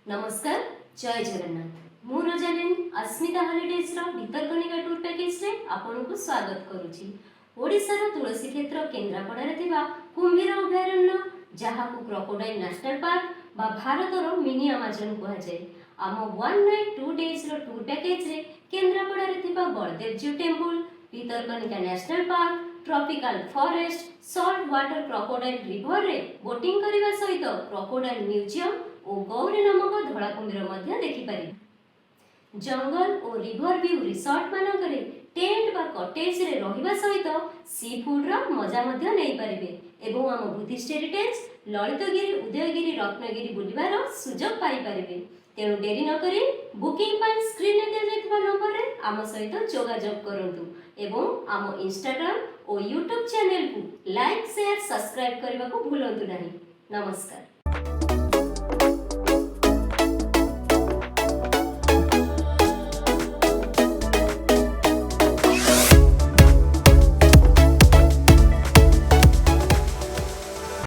नमस्कार जय जगन्नाथ मु रजालिनी अस्मिता हॉलिडेज रो भितरकनिका टूर पैकेज रे आपन को स्वागत करूची। ओडिसा रो तुलसी क्षेत्र केन्द्रापड़ा रे थिबा कुंभीर अभयारण्य जहा को क्रोकोडाइल नेशनल पार्क बा भारत रो मिनी अमेजन कहा जाय। आम 1 नाइट 2 डेज रो टूर पैकेज रे केन्द्रापड़ा रे थिबा बलदेव जीव temple, Bhitarkanika national park, tropical forest, salt water crocodile river रे बोटिंग करिवा सहित क्रोकोडाइल म्यूजियम और गौरी नामक धड़ा कुंभीर मध्य देखि पारि। जंगल और रिवर व्यू रिसोर्ट मानकरे टेंट बा कॉटेज रे रहिबा सहित सी फूड रो मजा मध्य नै परिबे एवं आम बुद्धिस्ट हेरिटेज ललितगिरी उदयगिरी रत्नगिरी बुलिबार सुजोग पाई परिबे। तेणु डेरी न करी बुकिंग पाई स्क्रीन रे दिया जायतिबा नंबर रे आम सहित जोगाजोग करंतु एवं आम इंस्टाग्राम और यूट्यूब चैनल को लाइक शेयर सब्सक्राइब करबा को भूलंतु नहीं। नमस्कार।